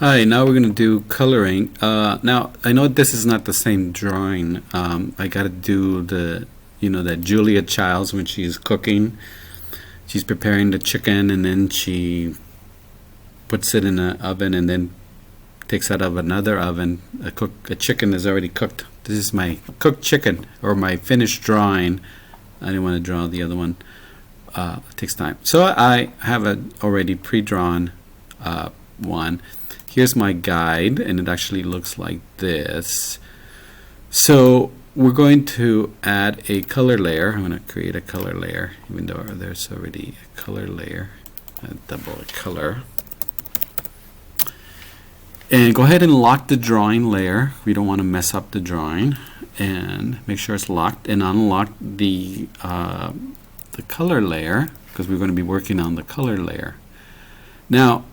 Hi, now we're going to do coloring. Now, I know this is not the same drawing. I got to do that Julia Childs when she's cooking. She's preparing the chicken and then she puts it in an oven and then takes out of another oven. A chicken is already cooked. This is my cooked chicken or my finished drawing. I didn't want to draw the other one. It takes time. So I have an already pre-drawn one. Here's my guide, and it actually looks like this. So we're going to add a color layer. I'm going to create a color layer, even though there's already a color layer. Double color. And go ahead and lock the drawing layer. We don't want to mess up the drawing. And make sure it's locked, and unlock the color layer, because we're going to be working on the color layer. Now,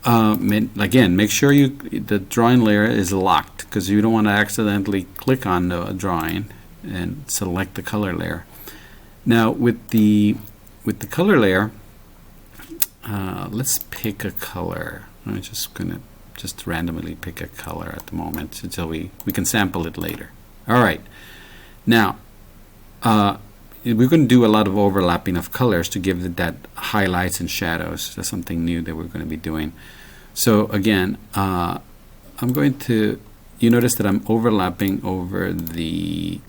again, make sure the drawing layer is locked, because you don't want to accidentally click on the drawing and select the color layer. Now with the color layer, let's pick a color. I'm just gonna randomly pick a color at the moment until we can sample it later. All right, now we're going to do a lot of overlapping of colors to give it that highlights and shadows. That's something new that we're going to be doing. So again, I'm going to, you notice that I'm overlapping over the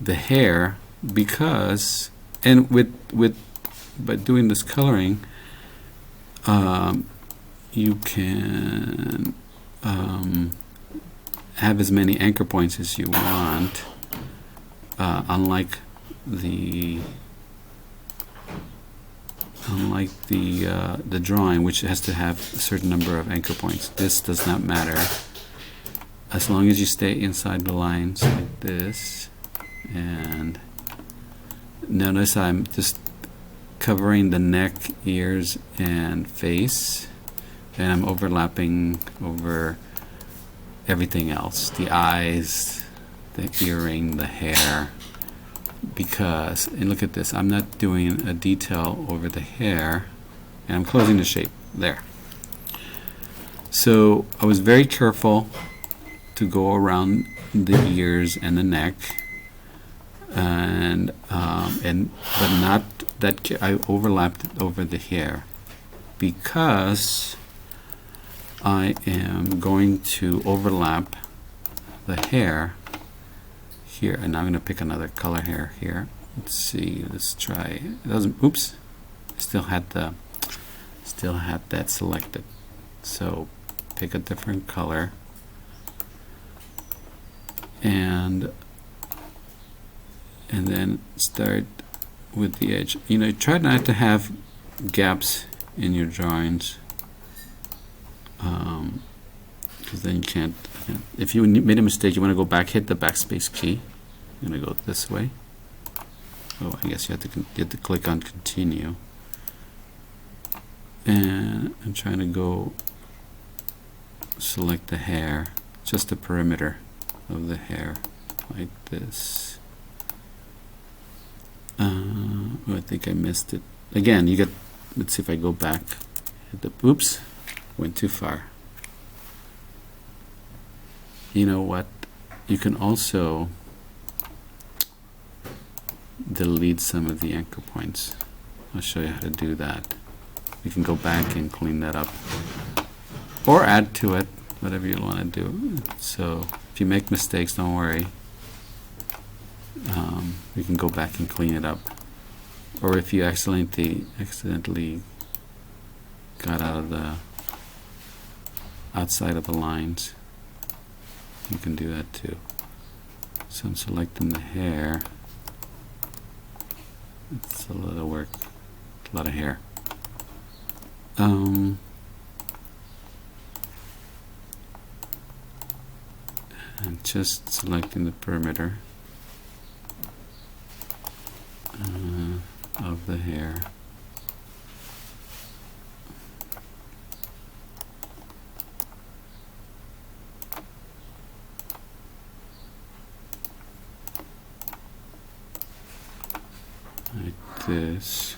hair, because, and by doing this coloring, you can have as many anchor points as you want. Unlike the drawing, which has to have a certain number of anchor points. This does not matter as long as you stay inside the lines like this. And notice I'm just covering the neck, ears, and face, and I'm overlapping over everything else, the eyes, the earring, the hair, because, and look at this, I'm not doing a detail over the hair, and I'm closing the shape there. So I was very careful to go around the ears and the neck, and but not that I overlapped it over the hair, because I am going to overlap the hair here, and I'm going to pick another color hair here. Let's see. Let's try. It doesn't. Oops. Still had that selected. So pick a different color, and then start with the edge. Try not to have gaps in your drawings, because then you can't. If you made a mistake, you want to go back, hit the backspace key. I'm going to go this way. Oh, I guess you have to click on continue. And I'm trying to go select the hair, just the perimeter of the hair, like this. Oh, I think I missed it. Again, let's see if I go back. Hit the, oops, went too far. You know what? You can also delete some of the anchor points. I'll show you how to do that. You can go back and clean that up, or add to it, whatever you want to do. So if you make mistakes, don't worry. You can go back and clean it up. Or if you accidentally got out of the outside of the lines, you can do that too. So I'm selecting the hair. It's a lot of work, a lot of hair. And just selecting the perimeter of the hair. Like this.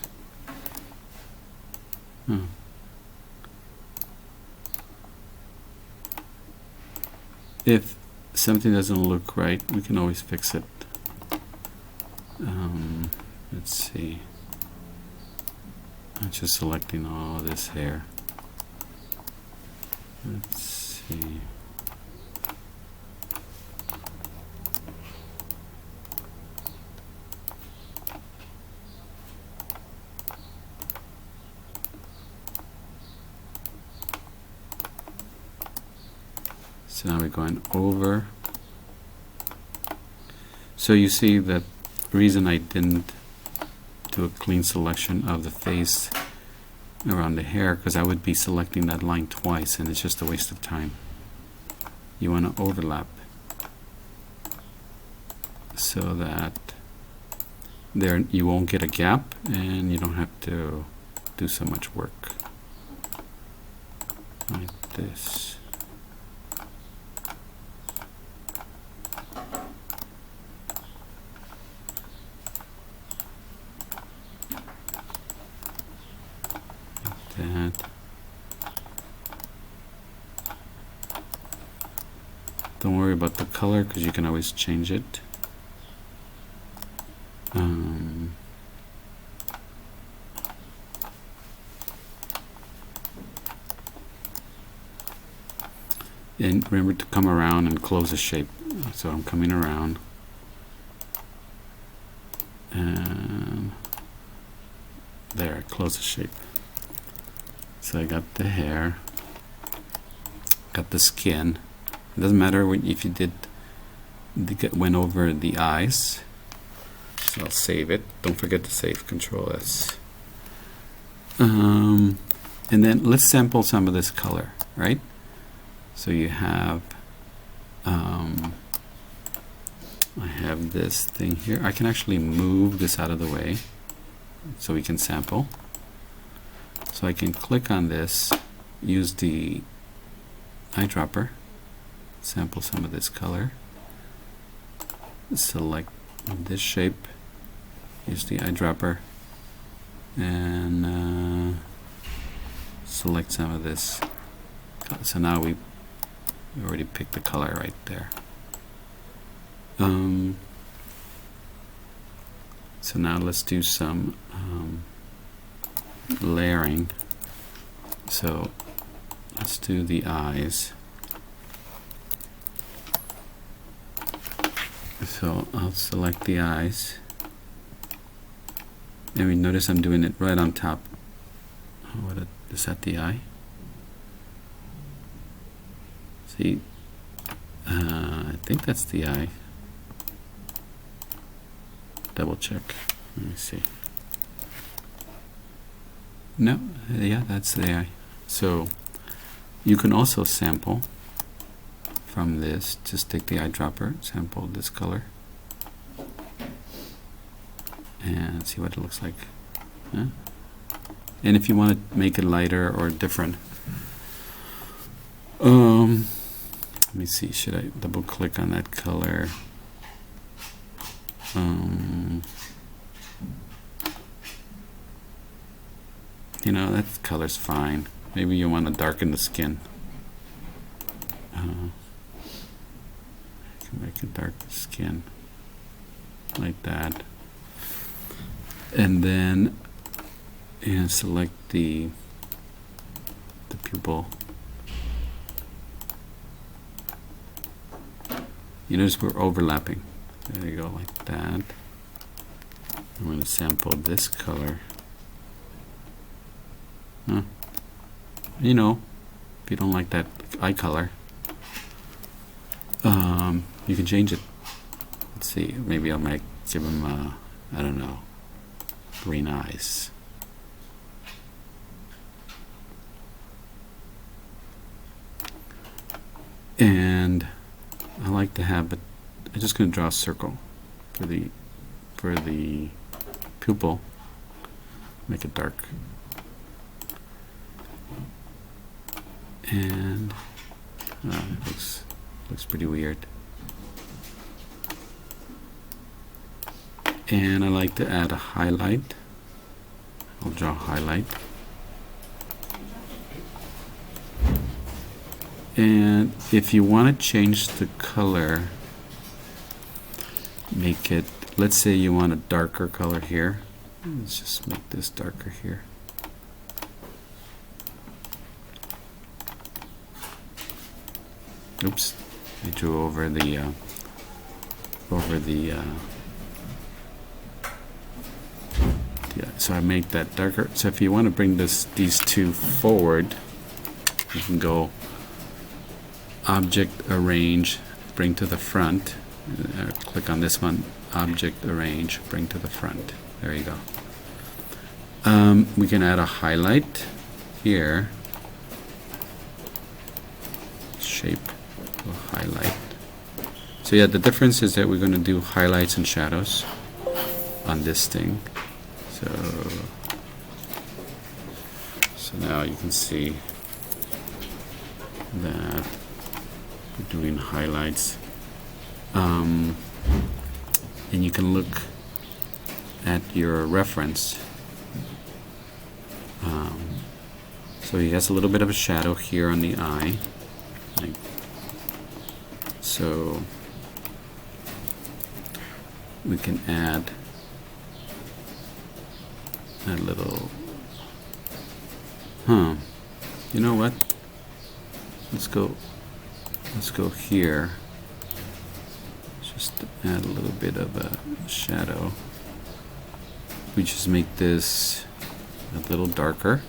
if something doesn't look right, we can always fix it. Let's see. I'm just selecting all this hair. Let's see. So now we're going over. So you see that reason I didn't do a clean selection of the face around the hair, because I would be selecting that line twice and it's just a waste of time. You want to overlap so that there you won't get a gap and you don't have to do so much work like this. That. Don't worry about the color because you can always change it. And remember to come around and close the shape. So I'm coming around and there, I close the shape. So I got the hair, got the skin. It doesn't matter if you went over the eyes. So I'll save it. Don't forget to save. Control S. And then let's sample some of this color, right? So you have, I have this thing here. I can actually move this out of the way so we can sample. So I can click on this, use the eyedropper, sample some of this color, select this shape, use the eyedropper, and select some of this. So now we already picked the color right there. So now let's do some layering. So let's do the eyes. So I'll select the eyes, and we notice I'm doing it right on top. Is that the eye? See, I think that's the eye. Double check. Let me see. No, yeah, that's the eye. So you can also sample from this. Just take the eyedropper, sample this color, and see what it looks like. Yeah? And if you want to make it lighter or different, let me see, should I double click on that color? You know, that color's fine. Maybe you want to darken the skin. Can make it dark skin like that, and then select the pupil. You notice we're overlapping. There you go, like that. I'm going to sample this color. You know, if you don't like that eye color, you can change it. Let's see, maybe I might give him I don't know, green eyes. And I like to have, but I'm just going to draw a circle for the pupil. Make it dark. And it looks pretty weird. And I like to add a highlight. I'll draw a highlight. And if you want to change the color, make it, let's say you want a darker color here. Let's just make this darker here. Oops, I drew over the yeah. So I make that darker. So if you want to bring these two forward, you can go Object, Arrange, Bring to the Front. Click on this one, Object, Arrange, Bring to the Front. There you go. We can add a highlight here. Shape, highlight. So yeah, the difference is that we're going to do highlights and shadows on this thing. So now you can see that we're doing highlights, and you can look at your reference. So he has a little bit of a shadow here on the eye, like so. We can add a little, you know what, let's go here, just add a little bit of a shadow. We just make this a little darker,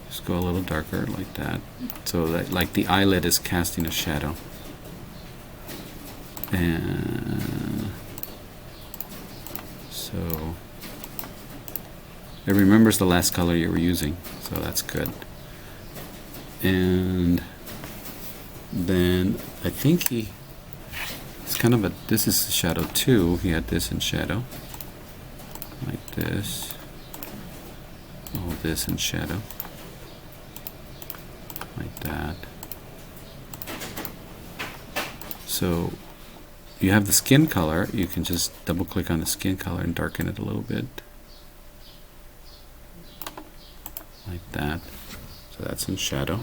just go a little darker like that, so that like the eyelid is casting a shadow. And so it remembers the last color you were using, so that's good. And then I think it's kind of this is shadow too. He had this in shadow, like this, all this in shadow, like that. So you have the skin color, you can just double click on the skin color and darken it a little bit. Like that. So that's in shadow.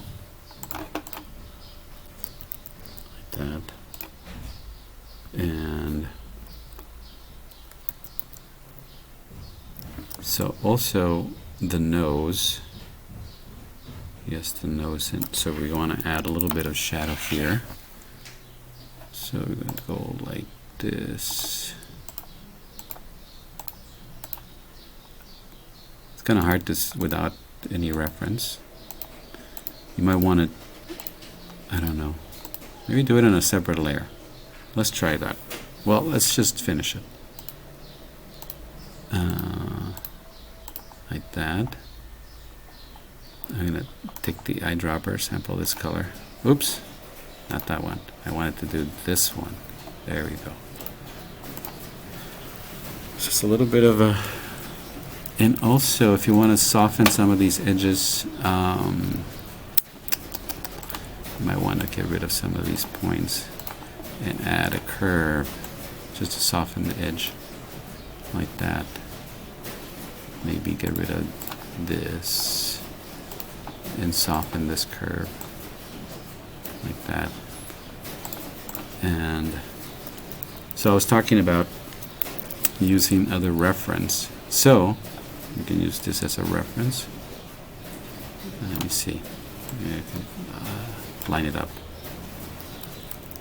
Like that. And so also the nose. Yes, the nose. So we want to add a little bit of shadow here. So we're going to go like this. It's kind of hard to without any reference. You might want to, I don't know, maybe do it in a separate layer. Let's try that. Well, let's just finish it. Like that. I'm going to take the eyedropper, sample this color. Oops. Not that one. I wanted to do this one. There we go. Just a little bit of a... And also, if you want to soften some of these edges, you might want to get rid of some of these points and add a curve just to soften the edge. Like that. Maybe get rid of this and soften this curve. Like that. And so I was talking about using other reference. So you can use this as a reference. Let me see. Maybe I can line it up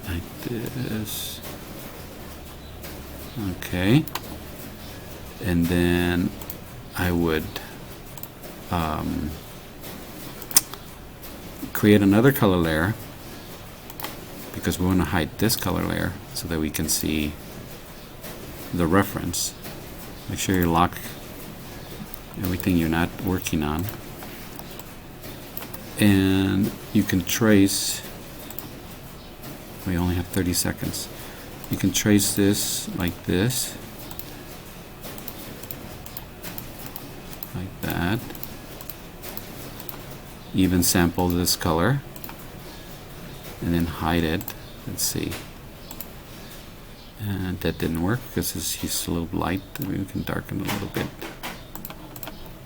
like this. Okay. And then I would create another color layer, because we want to hide this color layer so that we can see the reference. Make sure you lock everything you're not working on. And you can trace, we only have 30 seconds. You can trace this like this. Like that. Even sample this color. And then hide it. Let's see. And that didn't work because he's a little light. We can darken a little bit.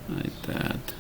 Like that.